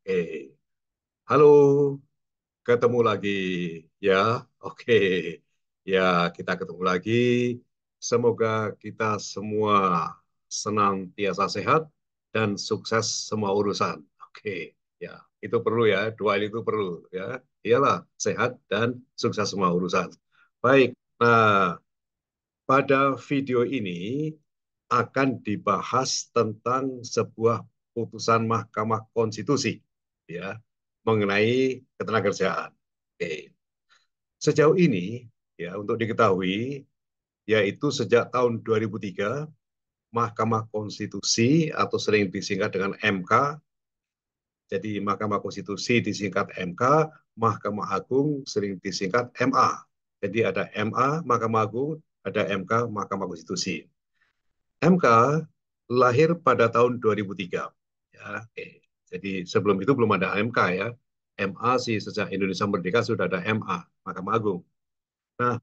Oke, halo, ketemu lagi ya. Oke, ya kita ketemu lagi. Semoga kita semua senantiasa sehat dan sukses semua urusan. Oke, ya itu perlu ya, dua hal itu perlu ya. Iyalah, sehat dan sukses semua urusan. Baik, nah pada video ini akan dibahas tentang sebuah putusan Mahkamah Konstitusi ya mengenai ketenagakerjaan. Oke. Sejauh ini ya untuk diketahui yaitu sejak tahun 2003 Mahkamah Konstitusi atau sering disingkat dengan MK, jadi Mahkamah Konstitusi disingkat MK, Mahkamah Agung sering disingkat MA. Jadi ada MA Mahkamah Agung, ada MK Mahkamah Konstitusi. MK lahir pada tahun 2003. Ya, oke. Jadi sebelum itu belum ada MK ya. MA sih sejak Indonesia merdeka sudah ada MA, Mahkamah Agung. Nah,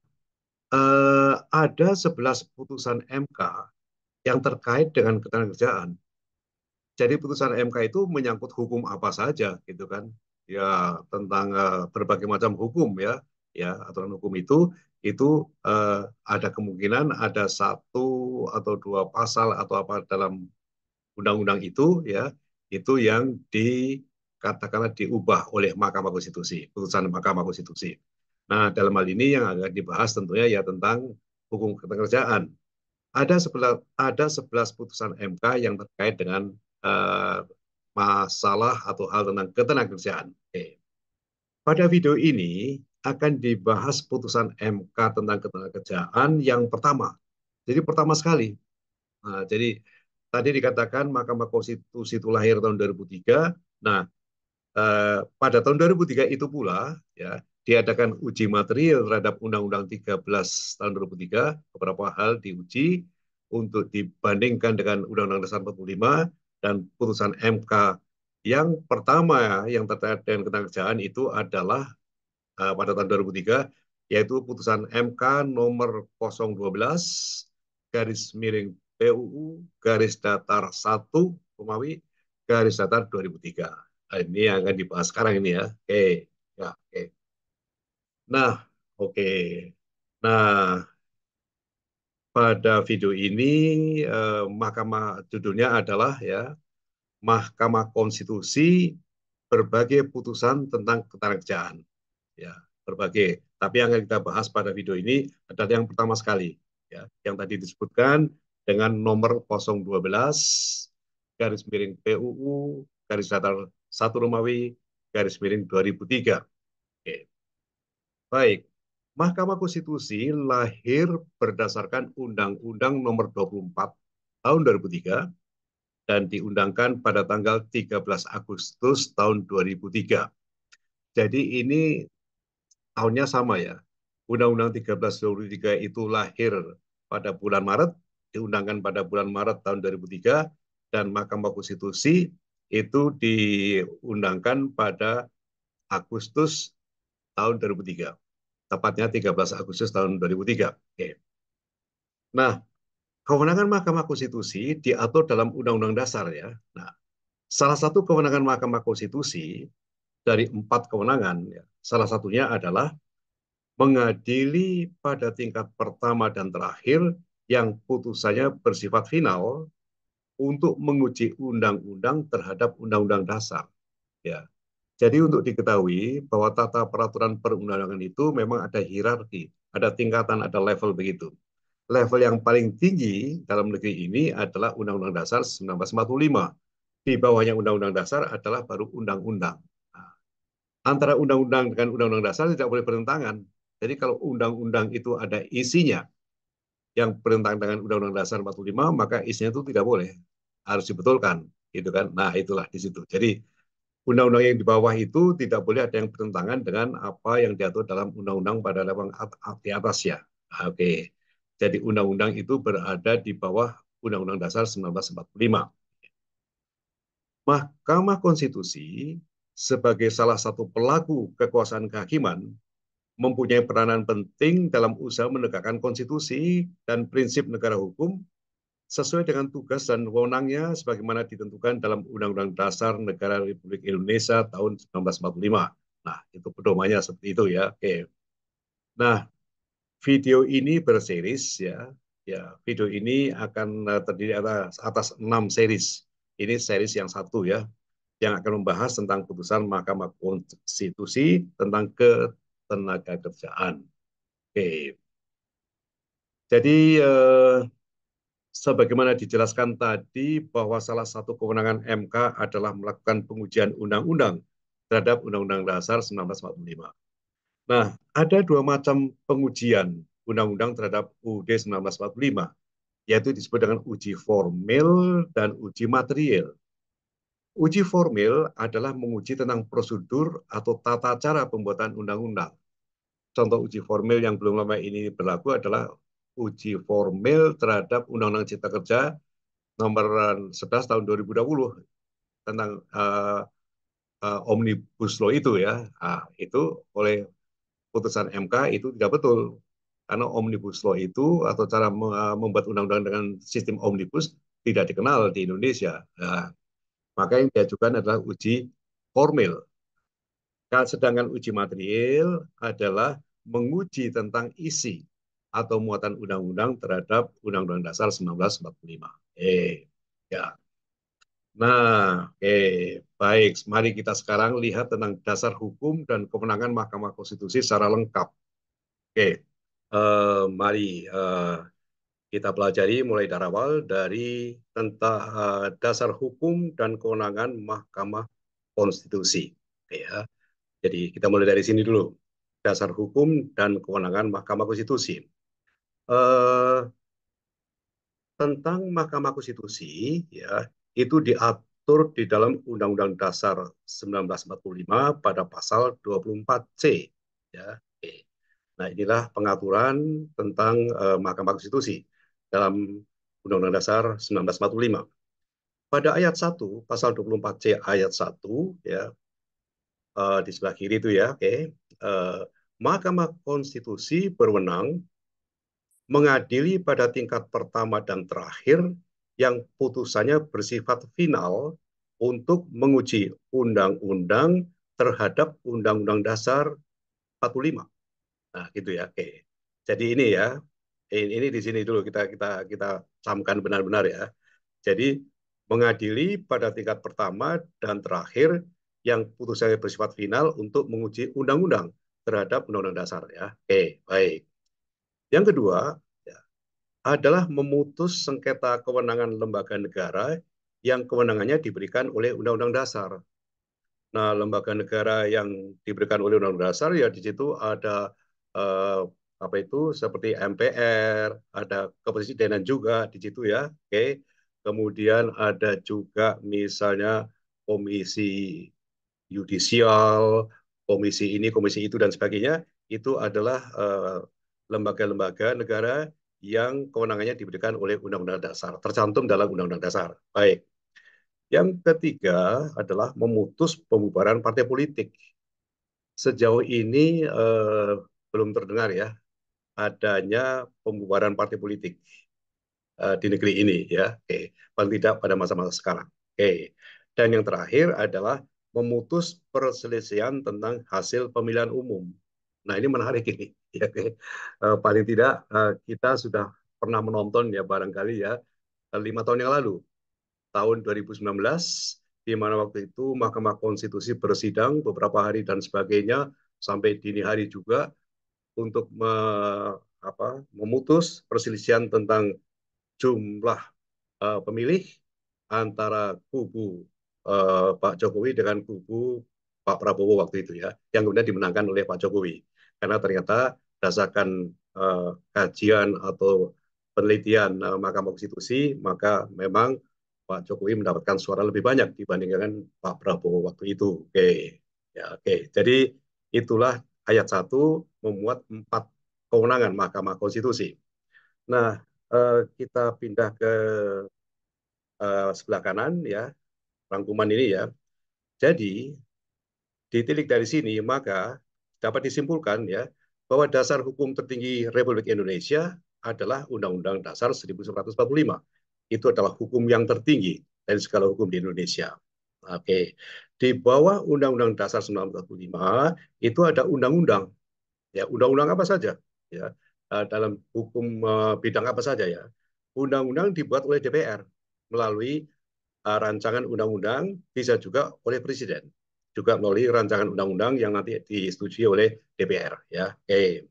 ada 11 putusan MK yang terkait dengan ketenagakerjaan. Jadi putusan MK itu menyangkut hukum apa saja gitu kan. Ya tentang berbagai macam hukum ya. Ya, aturan hukum itu ada kemungkinan ada satu atau dua pasal atau apa dalam undang-undang itu ya itu yang dikatakanlah diubah oleh Mahkamah Konstitusi, putusan Mahkamah Konstitusi. Nah, dalam hal ini yang akan dibahas tentunya ya tentang hukum ketenagakerjaan. Ada 11 putusan MK yang terkait dengan uh, masalah atau hal tentang ketenagakerjaan. Oke. Pada video ini akan dibahas putusan MK tentang ketenagakerjaan yang pertama. Jadi pertama sekali. Nah, jadi tadi dikatakan Mahkamah Konstitusi itu lahir tahun 2003. Nah, pada tahun 2003 itu pula ya diadakan uji material terhadap Undang-Undang 13 tahun 2003. Beberapa hal diuji untuk dibandingkan dengan Undang-Undang Dasar 45 dan putusan MK yang pertama yang terkait dengan ketenagakerjaan itu adalah pada tahun 2003 yaitu putusan MK nomor 012 garis miring PUU garis datar 1 Romawi garis datar 2003. Nah, ini yang akan dibahas sekarang ini ya. Oke, ya, oke. Nah, oke. Nah, pada video ini Mahkamah judulnya adalah ya Mahkamah Konstitusi berbagai putusan tentang ketenagakerjaan. Ya, berbagai. Tapi yang akan kita bahas pada video ini adalah yang pertama sekali, ya, yang tadi disebutkan dengan nomor 012 garis miring PUU garis datar 1 Romawi garis miring 2003. Oke. Baik. Mahkamah Konstitusi lahir berdasarkan Undang-Undang nomor 24 tahun 2003 dan diundangkan pada tanggal 13 Agustus tahun 2003. Jadi ini tahunnya sama ya. Undang-Undang 13 2003 itu lahir pada bulan Maret, diundangkan pada bulan Maret tahun 2003, dan Mahkamah Konstitusi itu diundangkan pada Agustus tahun 2003. Tepatnya 13 Agustus tahun 2003. Oke. Nah, kewenangan Mahkamah Konstitusi diatur dalam Undang-Undang Dasar ya. Nah, salah satu kewenangan Mahkamah Konstitusi dari 4 kewenangan, ya, salah satunya adalah mengadili pada tingkat pertama dan terakhir yang putusannya bersifat final untuk menguji undang-undang terhadap undang-undang dasar. Ya. Jadi untuk diketahui bahwa tata peraturan perundang-undangan itu memang ada hierarki, ada tingkatan, ada level begitu. Level yang paling tinggi dalam negeri ini adalah Undang-Undang Dasar 1945. Di bawahnya Undang-Undang Dasar adalah baru undang-undang. Nah, antara undang-undang dengan undang-undang dasar tidak boleh bertentangan. Jadi kalau undang-undang itu ada isinya yang bertentangan dengan undang-undang dasar 45, maka isinya itu tidak boleh. Harus dibetulkan, gitu kan. Nah, itulah di situ. Jadi undang-undang yang di bawah itu tidak boleh ada yang bertentangan dengan apa yang diatur dalam undang-undang pada level di atas ya. Nah, oke. Jadi undang-undang itu berada di bawah Undang-Undang Dasar 1945. Mahkamah Konstitusi sebagai salah satu pelaku kekuasaan kehakiman mempunyai peranan penting dalam usaha menegakkan konstitusi dan prinsip negara hukum sesuai dengan tugas dan wewenangnya sebagaimana ditentukan dalam Undang-Undang Dasar Negara Republik Indonesia tahun 1945. Nah, itu pedomannya seperti itu ya. Oke. Nah, video ini berseris ya. Ya, video ini akan terdiri atas 6 series. Ini series yang satu ya, yang akan membahas tentang putusan Mahkamah Konstitusi tentang ketenagakerjaan. Oke. Jadi sebagaimana dijelaskan tadi bahwa salah satu kewenangan MK adalah melakukan pengujian undang-undang terhadap Undang-Undang Dasar 1945. Nah, ada dua macam pengujian undang-undang terhadap UUD 1945, yaitu disebut dengan uji formil dan uji material. Uji formil adalah menguji tentang prosedur atau tata cara pembuatan undang-undang. Contoh uji formil yang belum lama ini berlaku adalah uji formil terhadap Undang-Undang Cipta Kerja nomor 11 tahun 2020 tentang Omnibus Law itu ya. Nah, itu oleh putusan MK itu tidak betul. Karena Omnibus Law itu atau cara membuat undang-undang dengan sistem Omnibus tidak dikenal di Indonesia. Nah, maka yang diajukan adalah uji formil. Sedangkan uji material adalah menguji tentang isi atau muatan undang-undang terhadap Undang-Undang Dasar 1945. Ya. Nah, baik. Mari kita sekarang lihat tentang dasar hukum dan kewenangan Mahkamah Konstitusi secara lengkap. Mari kita pelajari mulai dari awal dari tentang dasar hukum dan kewenangan Mahkamah Konstitusi. Ya. Jadi kita mulai dari sini dulu. Dasar hukum dan kewenangan Mahkamah Konstitusi. Eh, tentang Mahkamah Konstitusi, ya, itu diatur di dalam Undang-Undang Dasar 1945 pada pasal 24C. Ya. Nah, inilah pengaturan tentang Mahkamah Konstitusi dalam Undang-Undang Dasar 1945. Pada ayat 1, pasal 24C ayat 1, ya, di sebelah kiri itu ya, Mahkamah Konstitusi berwenang mengadili pada tingkat pertama dan terakhir yang putusannya bersifat final untuk menguji undang-undang terhadap Undang-Undang Dasar 45. Nah, gitu ya. Oke. Jadi ini ya, ini di sini dulu kita kita kita camkan benar-benar ya. Jadi mengadili pada tingkat pertama dan terakhir yang putusannya bersifat final untuk menguji undang-undang terhadap Undang-Undang Dasar ya. Oke, baik. Yang kedua ya, adalah memutus sengketa kewenangan lembaga negara yang kewenangannya diberikan oleh Undang-Undang Dasar. Nah, lembaga negara yang diberikan oleh Undang-Undang Dasar ya di situ ada eh, apa itu seperti MPR, ada kepresidenan juga di situ ya. Oke. Kemudian ada juga misalnya komisi yudisial, komisi ini, komisi itu dan sebagainya. Itu adalah lembaga-lembaga negara yang kewenangannya diberikan oleh Undang-Undang Dasar, tercantum dalam Undang-Undang Dasar. Baik. Yang ketiga adalah memutus pembubaran partai politik. Sejauh ini belum terdengar ya adanya pembubaran partai politik di negeri ini ya. Oke, paling tidak pada masa-masa sekarang. Oke. Dan yang terakhir adalah memutus perselisihan tentang hasil pemilihan umum. Nah, ini menarik ini. Ya, oke. Paling tidak kita sudah pernah menonton ya barangkali ya 5 tahun yang lalu, tahun 2019, di mana waktu itu Mahkamah Konstitusi bersidang beberapa hari dan sebagainya sampai dini hari juga untuk memutus perselisihan tentang jumlah pemilih antara kubu Pak Jokowi dengan kubu Pak Prabowo waktu itu ya, yang kemudian dimenangkan oleh Pak Jokowi. Karena ternyata berdasarkan kajian atau penelitian Mahkamah Konstitusi, maka memang Pak Jokowi mendapatkan suara lebih banyak dibandingkan Pak Prabowo waktu itu. Oke, ya oke. Jadi itulah ayat 1 memuat 4 kewenangan Mahkamah Konstitusi. Nah, kita pindah ke sebelah kanan ya, rangkuman ini ya. Jadi, ditilik dari sini maka dapat disimpulkan ya bahwa dasar hukum tertinggi Republik Indonesia adalah Undang-Undang Dasar 1945. itu adalah hukum yang tertinggi dari segala hukum di Indonesia. Oke, di bawah Undang-Undang Dasar 1945 itu ada undang-undang, ya undang-undang apa saja, ya dalam hukum bidang apa saja ya. Undang-undang dibuat oleh DPR melalui rancangan undang-undang, bisa juga oleh Presiden, juga melalui rancangan undang-undang yang nanti disetujui oleh DPR. Ya, oke.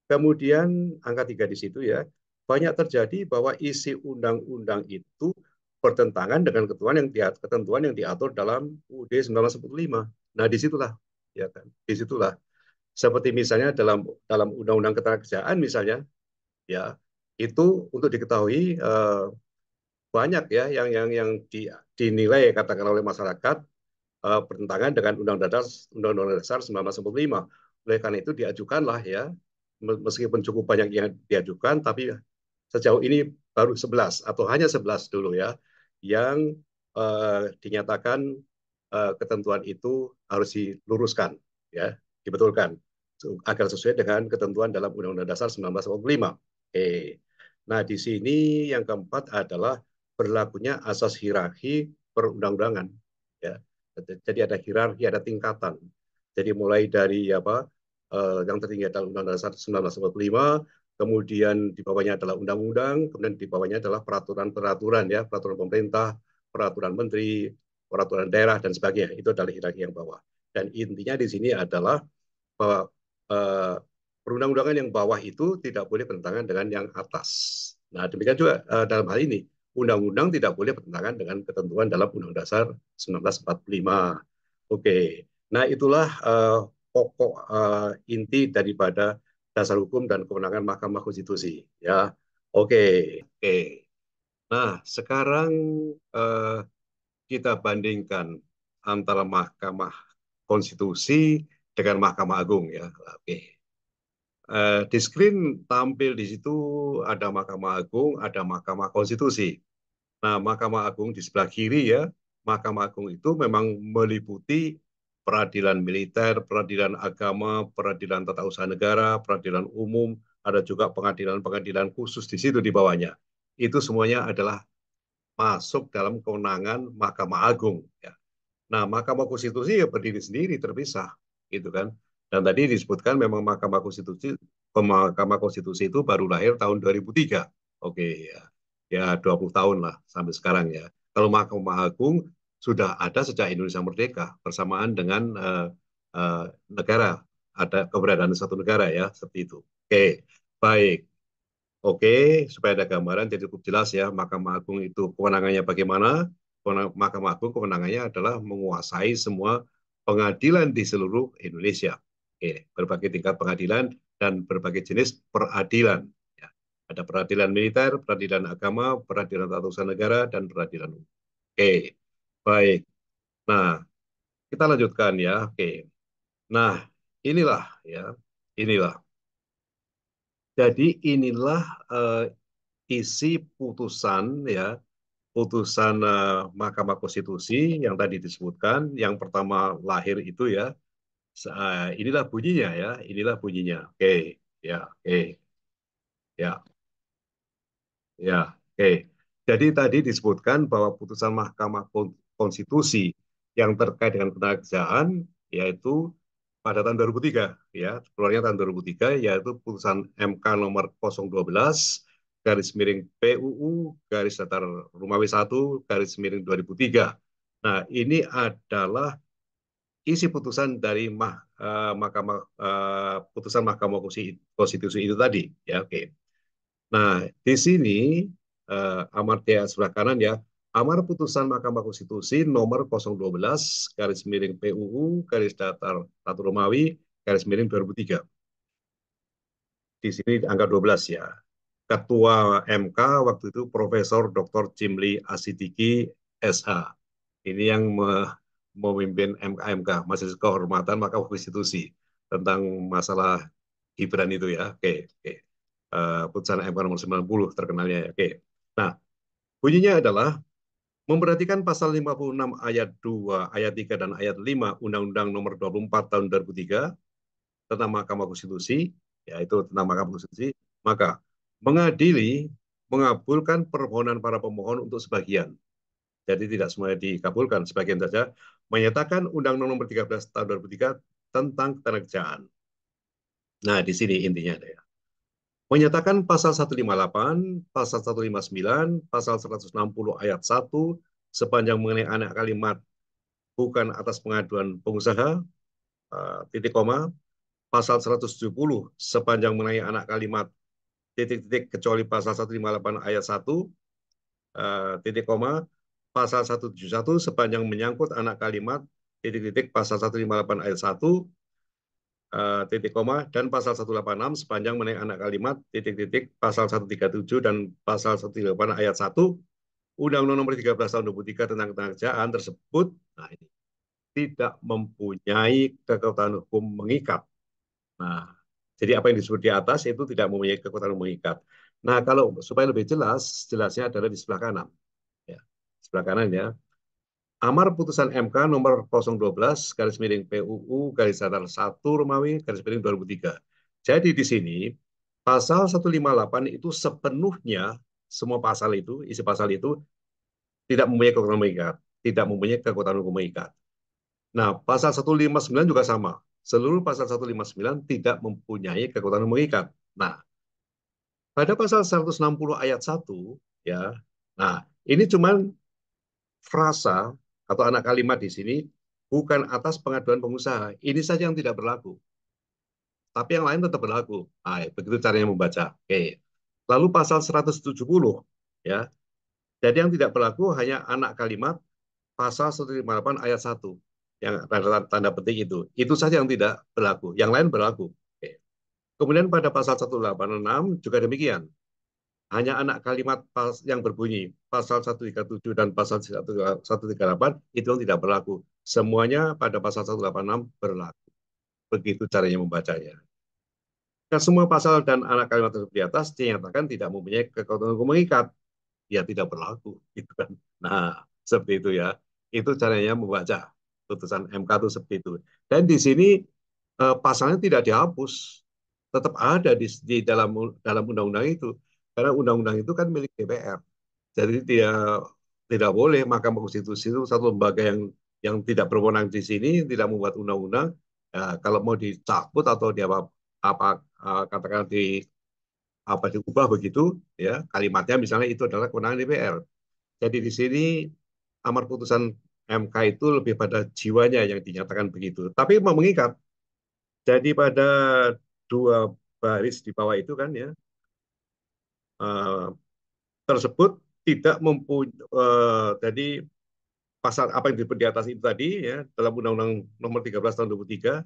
Kemudian angka 3 di situ ya, banyak terjadi bahwa isi undang-undang itu bertentangan dengan ketentuan yang diatur dalam UUD 1945. Nah, disitulah, ya kan, disitulah. Seperti misalnya dalam Undang-Undang Ketenagakerjaan misalnya, ya itu untuk diketahui banyak ya dinilai katakan oleh masyarakat bertentangan dengan Undang-Undang Dasar 1945. Oleh karena itu diajukanlah ya, meskipun cukup banyak yang diajukan, tapi sejauh ini baru 11 atau hanya 11 dulu ya, yang dinyatakan ketentuan itu harus diluruskan, ya, dibetulkan agar sesuai dengan ketentuan dalam Undang-Undang Dasar 1945. Nah, di sini yang keempat adalah berlakunya asas hierarki perundang-undangan. Ya, jadi ada hierarki, ada tingkatan. Jadi mulai dari apa yang tertinggi adalah Undang-Undang Dasar 1945, kemudian di bawahnya adalah undang-undang, kemudian di bawahnya adalah peraturan-peraturan ya, peraturan pemerintah, peraturan menteri, peraturan daerah dan sebagainya. Itu adalah hierarki yang bawah. Dan intinya di sini adalah bahwa perundang-undangan yang bawah itu tidak boleh bertentangan dengan yang atas. Nah, demikian juga dalam hal ini, undang-undang tidak boleh bertentangan dengan ketentuan dalam Undang-Undang Dasar 1945. Oke, nah itulah pokok inti daripada dasar hukum dan kewenangan Mahkamah Konstitusi. Ya, oke, oke. Nah, sekarang eh, kita bandingkan antara Mahkamah Konstitusi dengan Mahkamah Agung ya. Oke. Di screen tampil di situ ada Mahkamah Agung, ada Mahkamah Konstitusi. Nah, Mahkamah Agung di sebelah kiri ya, Mahkamah Agung itu memang meliputi peradilan militer, peradilan agama, peradilan tata usaha negara, peradilan umum, ada juga pengadilan-pengadilan khusus di situ di bawahnya. Itu semuanya adalah masuk dalam kewenangan Mahkamah Agung. Ya. Nah, Mahkamah Konstitusi ya berdiri sendiri terpisah, gitu kan. Dan tadi disebutkan memang Mahkamah Konstitusi itu baru lahir tahun 2003. Oke, ya. Ya 20 tahun lah sampai sekarang ya. Kalau Mahkamah Agung sudah ada sejak Indonesia merdeka bersamaan dengan negara, ada keberadaan satu negara ya, seperti itu. Oke, baik. Oke, supaya ada gambaran jadi cukup jelas ya, Mahkamah Agung itu kewenangannya bagaimana? Mahkamah Agung kewenangannya adalah menguasai semua pengadilan di seluruh Indonesia. Oke, berbagai tingkat pengadilan dan berbagai jenis peradilan. Ya. Ada peradilan militer, peradilan agama, peradilan tata usaha negara, dan peradilan umum. Oke, baik. Nah, kita lanjutkan ya. Oke. Nah, inilah ya, inilah. Jadi inilah isi putusan ya, putusan Mahkamah Konstitusi yang tadi disebutkan, yang pertama lahir itu ya. Inilah bunyinya ya, inilah bunyinya. Oke, ya, oke, ya, ya, oke. Jadi tadi disebutkan bahwa putusan Mahkamah Konstitusi yang terkait dengan ketenagakerjaan yaitu pada tahun 2003 ya, keluarnya tahun 2003 yaitu putusan MK nomor 012 garis miring PUU garis datar Romawi 1 garis miring 2003. Nah, ini adalah isi putusan dari Mahkamah putusan Mahkamah Konstitusi itu tadi ya, oke. Nah, di sini Amartya sebelah kanan ya, amar putusan Mahkamah Konstitusi nomor 012 garis miring PUU garis datar Ratu Romawi garis miring 2003. Di sini angka 12 ya. Ketua MK waktu itu Profesor Dr. Jimli Asidiki SH. Ini yang memimpin MK Majelis Kehormatan Mahkamah Konstitusi tentang masalah Gibran itu ya. Oke, oke. Putusan MK nomor 90 terkenalnya ya. Oke. Nah, bunyinya adalah memperhatikan pasal 56 ayat 2, ayat 3 dan ayat 5 Undang-Undang nomor 24 tahun 2003 tentang Mahkamah Konstitusi, yaitu tentang Mahkamah Konstitusi, maka mengadili mengabulkan permohonan para pemohon untuk sebagian. Jadi tidak semuanya dikabulkan, sebagian saja. Menyatakan Undang-Undang Nomor 13 Tahun 2003 tentang Ketenagakerjaan. Nah, di sini intinya ada ya. Menyatakan pasal 158, pasal 159, pasal 160 ayat 1 sepanjang mengenai anak kalimat bukan atas pengaduan pengusaha, titik koma, pasal 170 sepanjang mengenai anak kalimat titik-titik kecuali pasal 158 ayat 1, titik koma, pasal 171 sepanjang menyangkut anak kalimat titik-titik pasal 158 ayat 1, titik koma, dan pasal 186 sepanjang mengenai anak kalimat titik-titik pasal 137 dan pasal 138 ayat 1 Undang-Undang Nomor 13 Tahun 2003 tentang Ketenagakerjaan tersebut, nah ini tidak mempunyai kekuatan hukum mengikat. Nah, jadi apa yang disebut di atas itu tidak mempunyai kekuatan hukum mengikat. Nah, kalau supaya lebih jelas, jelasnya adalah di sebelah kanan. Ya, sebelah kanan ya. Amar putusan MK nomor 012 garis miring PUU garis datar 1 Romawi garis miring 2003. Jadi di sini pasal 158 itu sepenuhnya semua pasal itu, isi pasal itu tidak mempunyai kekuatan mengikat, tidak mempunyai kekuatan hukum mengikat. Nah, pasal 159 juga sama. Seluruh pasal 159 tidak mempunyai kekuatan hukum mengikat. Nah, pada pasal 160 ayat 1 ya. Nah, ini cuman frasa atau anak kalimat di sini bukan atas pengaduan pengusaha. Ini saja yang tidak berlaku. Tapi yang lain tetap berlaku. Nah, begitu caranya membaca. Oke. Lalu pasal 170 ya. Jadi yang tidak berlaku hanya anak kalimat pasal 158 ayat 1 yang tanda petik itu. Itu saja yang tidak berlaku. Yang lain berlaku. Oke. Kemudian pada pasal 186 juga demikian. Hanya anak kalimat yang berbunyi pasal 137 dan pasal 138 itu yang tidak berlaku. Semuanya pada pasal 186 berlaku. Begitu caranya membacanya. Nah, semua pasal dan anak kalimat tersebut di atas dinyatakan tidak mempunyai kekuatan hukum mengikat. Ya tidak berlaku. Gitu kan. Nah, seperti itu ya. Itu caranya membaca putusan MK itu seperti itu. Dan di sini pasalnya tidak dihapus. Tetap ada di dalam undang-undang itu. Karena undang-undang itu kan milik DPR. Jadi dia tidak boleh Mahkamah Konstitusi itu satu lembaga yang tidak berwenang di sini, tidak membuat undang-undang. Ya, kalau mau dicabut atau di apa katakan diubah begitu, ya kalimatnya misalnya itu adalah kewenangan DPR. Jadi di sini amar putusan MK itu lebih pada jiwanya yang dinyatakan begitu. Tapi mau mengikat. Jadi pada dua baris di bawah itu kan ya, eh, tersebut tidak mempunyai jadi pasal apa yang di atas itu tadi ya dalam Undang-Undang Nomor 13 Tahun 2003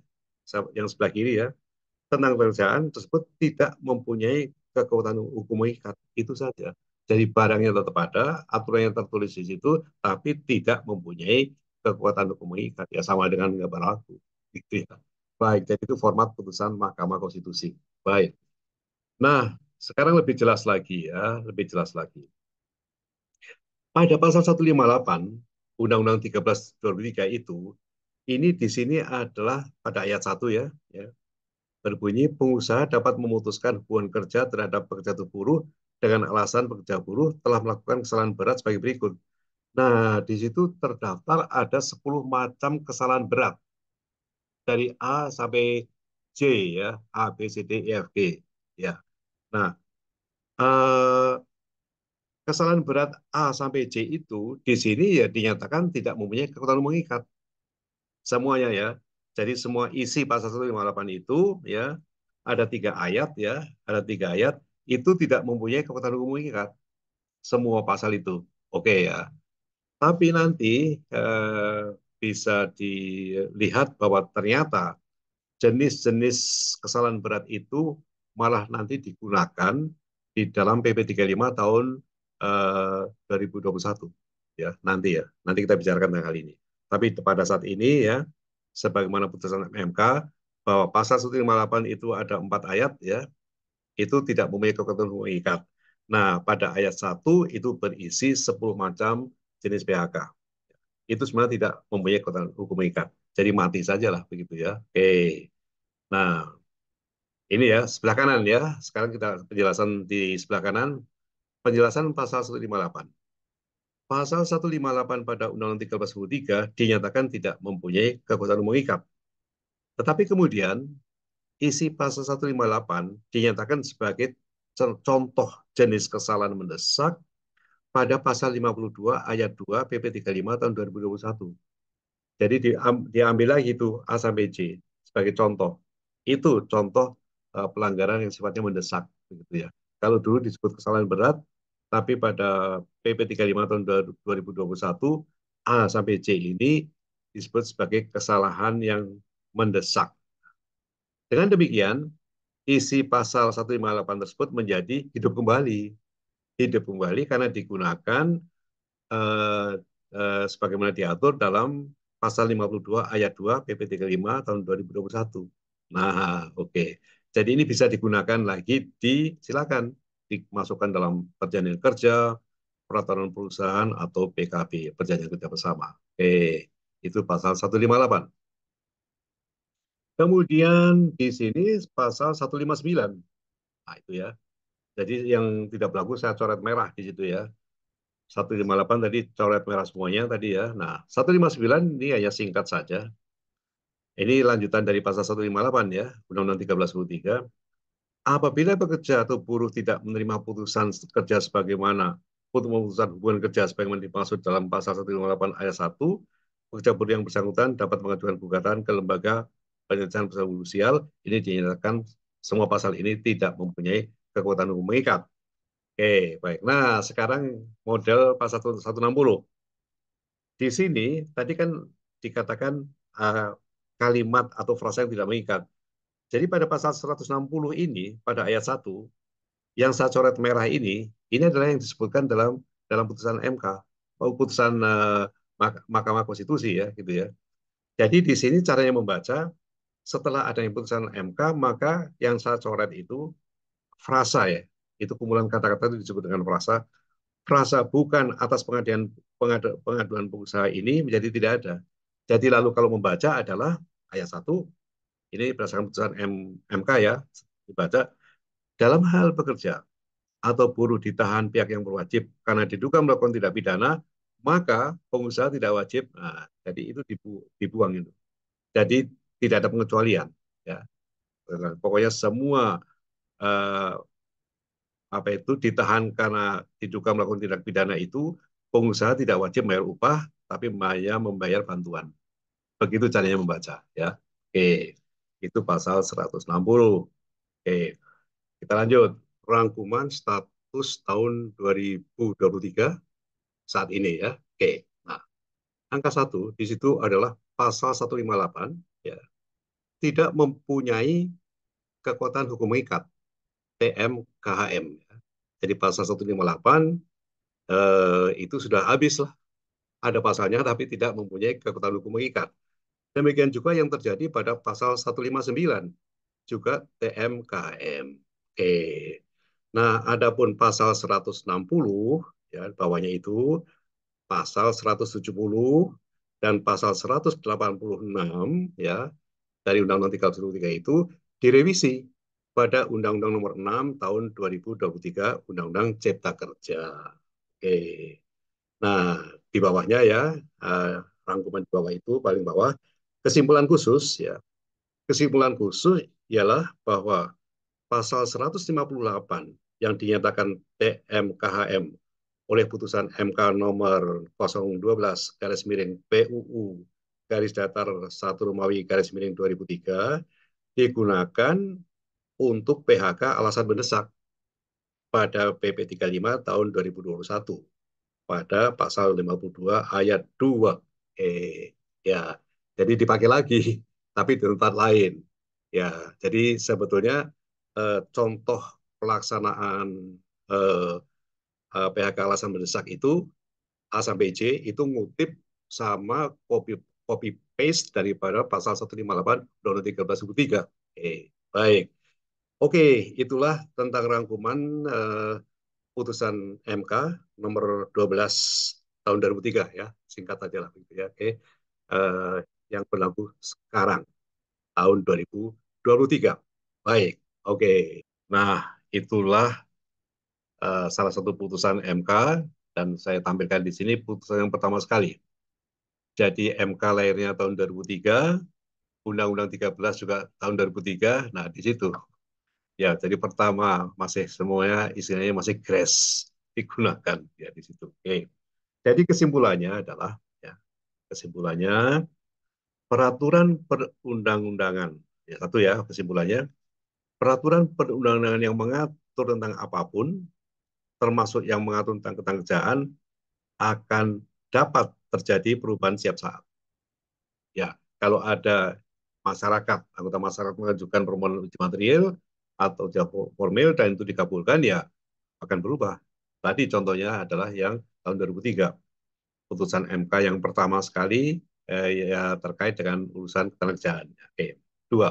yang sebelah kiri ya tentang pekerjaan tersebut tidak mempunyai kekuatan hukum mengikat itu saja. Jadi barangnya tetap ada, aturan yang tertulis di situ, tapi tidak mempunyai kekuatan hukum mengikat ya sama dengan nggak berlaku. Gitu ya. Baik, jadi itu format putusan Mahkamah Konstitusi. Baik. Nah, sekarang lebih jelas lagi ya, lebih jelas lagi. Pada pasal 158 Undang-Undang 13 2003 itu, ini di sini adalah pada ayat 1 ya, ya, berbunyi pengusaha dapat memutuskan hubungan kerja terhadap pekerja atau buruh dengan alasan pekerja buruh telah melakukan kesalahan berat sebagai berikut. Nah, di situ terdaftar ada 10 macam kesalahan berat dari A sampai J ya, A, B, C, D, E, F, G. Ya. Nah, eh, kesalahan berat A sampai J itu di sini ya dinyatakan tidak mempunyai kekuatan mengikat semuanya ya. Jadi semua isi pasal 158 itu ya ada 3 ayat ya, ada 3 ayat itu tidak mempunyai kekuatan hukum mengikat semua pasal itu. Oke ya. Tapi nanti bisa dilihat bahwa ternyata jenis-jenis kesalahan berat itu malah nanti digunakan di dalam PP 35 tahun 2021 ya nanti ya nanti kita bicarakan tentang hal ini tapi pada saat ini ya sebagaimana putusan MK bahwa pasal 158 itu ada 4 ayat ya itu tidak mempunyai kekuatan hukum mengikat. Nah pada ayat 1 itu berisi 10 macam jenis PHK itu sebenarnya tidak mempunyai kekuatan hukum mengikat jadi mati saja lah begitu ya. Oke. Nah, ini ya, sebelah kanan ya. Sekarang kita penjelasan di sebelah kanan. penjelasan pasal 158. Pasal 158 pada Undang-Undang 1323 dinyatakan tidak mempunyai kekuatan mengikat. Tetapi kemudian isi pasal 158 dinyatakan sebagai contoh jenis kesalahan mendesak pada pasal 52 ayat 2 PP 35 tahun 2021. Jadi diambil lagi itu A sampai J sebagai contoh. Itu contoh pelanggaran yang sifatnya mendesak, begitu ya. Kalau dulu disebut kesalahan berat, tapi pada PP 35 tahun 2021 A sampai C ini disebut sebagai kesalahan yang mendesak. Dengan demikian, isi pasal 158 tersebut menjadi hidup kembali. Hidup kembali karena digunakan eh, sebagaimana diatur dalam pasal 52 ayat 2 PP 35 tahun 2021. Nah, oke. Okay. Jadi ini bisa digunakan lagi silakan dimasukkan dalam perjanjian kerja, peraturan perusahaan atau PKB, perjanjian kerja bersama. Oke, itu pasal 158. Kemudian di sini pasal 159. Nah, itu ya. Jadi yang tidak berlaku saya coret merah di situ ya. 158 tadi coret merah semuanya tadi ya. Nah, 159 ini hanya singkat saja. Ini lanjutan dari pasal 158 ya, Undang-Undang 1323. Apabila pekerja atau buruh tidak menerima putusan kerja sebagaimana putusan hubungan kerja sebagaimana dimaksud dalam pasal 158 ayat 1, pekerja buruh yang bersangkutan dapat mengajukan gugatan ke lembaga penyelesaian persoalan sosial. Ini dinyatakan semua pasal ini tidak mempunyai kekuatan hukum mengikat. Oke, baik. Nah, sekarang model pasal 160. Di sini tadi kan dikatakan uh, kalimat atau frasa yang tidak mengikat. Jadi pada pasal 160 ini, pada ayat 1, yang saya coret merah ini adalah yang disebutkan dalam dalam putusan MK, putusan Mahkamah Konstitusi ya, gitu ya. Jadi di sini caranya membaca, setelah adanya putusan MK, maka yang saya coret itu frasa ya, itu kumpulan kata-kata itu disebut dengan frasa. Frasa bukan atas pengaduan pengusaha ini menjadi tidak ada. Jadi lalu kalau membaca adalah ayat 1, ini berdasarkan putusan MK ya, dibaca, dalam hal pekerja atau buruh ditahan pihak yang berwajib karena diduga melakukan tindak pidana, maka pengusaha tidak wajib. Nah, jadi itu dibuang itu. Jadi tidak ada pengecualian. Ya. Pokoknya semua eh, apa itu ditahan karena diduga melakukan tindak pidana itu, pengusaha tidak wajib membayar upah, tapi hanya membayar bantuan. Begitu caranya membaca. Ya. Oke, itu pasal 160. Oke, kita lanjut. Rangkuman status tahun 2023 saat ini ya. Oke, nah angka 1 di situ adalah pasal 158 ya, tidak mempunyai kekuatan hukum mengikat TMKHM. Ya. Jadi pasal 158 itu sudah habis lah. Ada pasalnya tapi tidak mempunyai kekuatan hukum mengikat. Demikian juga yang terjadi pada pasal 159 juga TMKM. Oke. Nah, adapun pasal 160 ya bawahnya itu pasal 170 dan pasal 186 ya dari Undang-Undang 323 itu direvisi pada Undang-Undang Nomor 6 tahun 2023 Undang-Undang Cipta Kerja. Oke. Nah, di bawahnya ya rangkuman di bawah itu paling bawah kesimpulan khusus ya. Kesimpulan khusus ialah bahwa pasal 158 yang dinyatakan TMKHM oleh putusan MK nomor 012 garis miring PUU garis datar 1 Romawi garis miring 2003 digunakan untuk PHK alasan mendesak pada PP 35 tahun 2021 pada pasal 52 ayat 2. Ya, jadi dipakai lagi tapi di tempat lain. Ya, jadi sebetulnya contoh pelaksanaan eh, PHK alasan mendesak itu A sampai J itu ngutip sama copy paste daripada pasal 158 Undang-Undang 1323. Baik. Oke, itulah tentang rangkuman putusan MK nomor 12 tahun 2003 ya. Singkat saja lah gitu ya. Eh, yang berlaku sekarang tahun 2023. Baik. Oke. Nah, itulah salah satu putusan MK dan saya tampilkan di sini putusan yang pertama sekali. Jadi MK lahirnya tahun 2003, Undang-Undang 13 juga tahun 2003. Nah, di situ ya, jadi pertama masih semuanya istilahnya masih grace digunakan ya di situ. Oke. Jadi kesimpulannya adalah ya, kesimpulannya peraturan perundang-undangan. Ya, satu ya kesimpulannya, peraturan perundang-undangan yang mengatur tentang apapun, termasuk yang mengatur tentang ketenagakerjaan, akan dapat terjadi perubahan setiap saat. Ya, kalau ada masyarakat, anggota masyarakat mengajukan permohonan uji material atau jawab formil dan itu dikabulkan, ya akan berubah. Tadi contohnya adalah yang tahun 2003, putusan MK yang pertama sekali ya terkait dengan urusan ketenagakerjaan. Oke. Dua,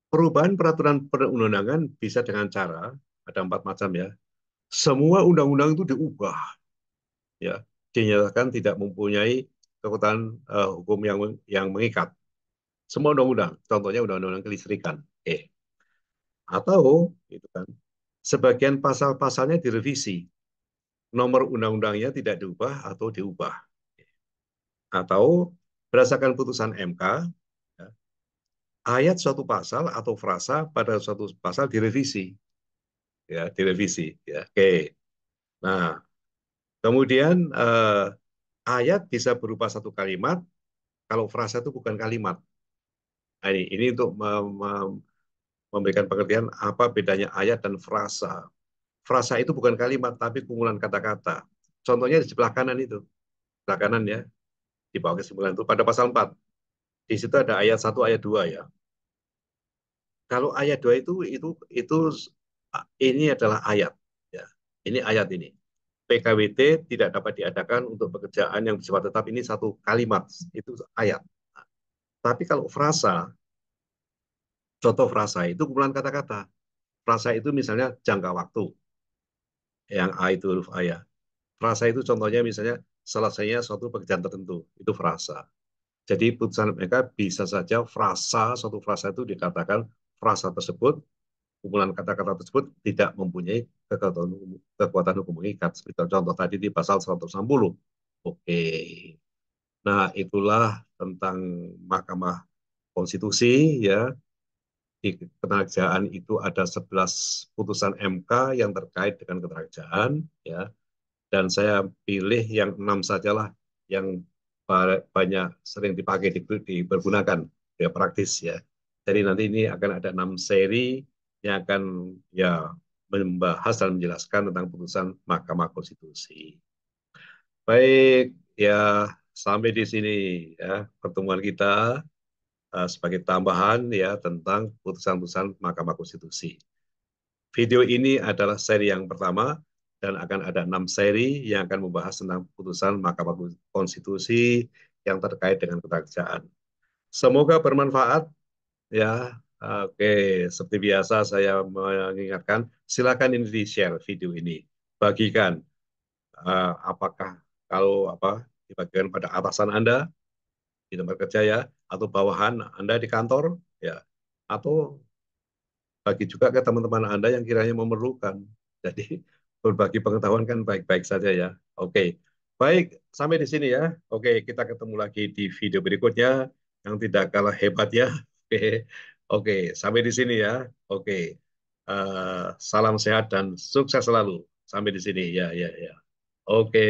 perubahan peraturan perundang-undangan bisa dengan cara, ada 4 macam ya, semua undang-undang itu diubah, ya, dinyatakan tidak mempunyai kekuatan hukum yang mengikat. Semua undang-undang, contohnya undang-undang kelistrikan. Atau itu kan, sebagian pasal-pasalnya direvisi, nomor undang-undangnya tidak diubah atau diubah. Atau berdasarkan putusan MK, ya, ayat suatu pasal atau frasa pada suatu pasal direvisi, ya direvisi. Ya, oke. Nah, kemudian ayat bisa berupa satu kalimat, kalau frasa itu bukan kalimat. Nah, ini untuk memberikan pengertian apa bedanya ayat dan frasa. Frasa itu bukan kalimat, tapi kumpulan kata-kata. Contohnya di sebelah kanan itu. Sebelah kanan ya, di bawah kesimpulan itu. Pada pasal 4. Di situ ada ayat 1, ayat 2 ya. Kalau ayat 2 itu ini adalah ayat. Ya. Ini ayat ini. PKWT tidak dapat diadakan untuk pekerjaan yang bersifat tetap. Ini satu kalimat. Itu ayat. Tapi kalau frasa, contoh frasa itu kumpulan kata-kata. Frasa itu misalnya jangka waktu. Yang A itu huruf A ya. Frasa itu contohnya misalnya selesainya suatu pekerjaan tertentu. Itu frasa. Jadi putusan mereka bisa saja frasa, suatu frasa itu dikatakan frasa tersebut, kumpulan kata-kata tersebut tidak mempunyai kekuatan hukum mengikat. Seperti contoh tadi di pasal 160. Oke. Nah, itulah tentang Mahkamah Konstitusi ya. Di ketenagakerjaan itu ada 11 putusan MK yang terkait dengan ketenagakerjaan ya. Dan saya pilih yang 6 sajalah yang banyak sering dipakai, dipergunakan ya praktis ya. Jadi nanti ini akan ada 6 seri yang akan ya membahas dan menjelaskan tentang putusan Mahkamah Konstitusi. Baik, ya sampai di sini ya pertemuan kita sebagai tambahan ya tentang putusan-putusan Mahkamah Konstitusi. Video ini adalah seri yang pertama dan akan ada 6 seri yang akan membahas tentang putusan Mahkamah Konstitusi yang terkait dengan ketenagakerjaan. Semoga bermanfaat ya. Oke, seperti biasa saya mengingatkan, silakan ini di-share video ini, bagikan apakah kalau dibagikan pada atasan Anda di tempat kerja ya, atau bawahan Anda di kantor ya, atau bagi juga ke teman-teman Anda yang kiranya memerlukan. Jadi berbagi pengetahuan kan baik-baik saja ya. Oke, baik sampai di sini ya. Oke, kita ketemu lagi di video berikutnya yang tidak kalah hebat ya. Oke, oke sampai di sini ya. Oke, salam sehat dan sukses selalu. Sampai di sini ya ya ya. Oke.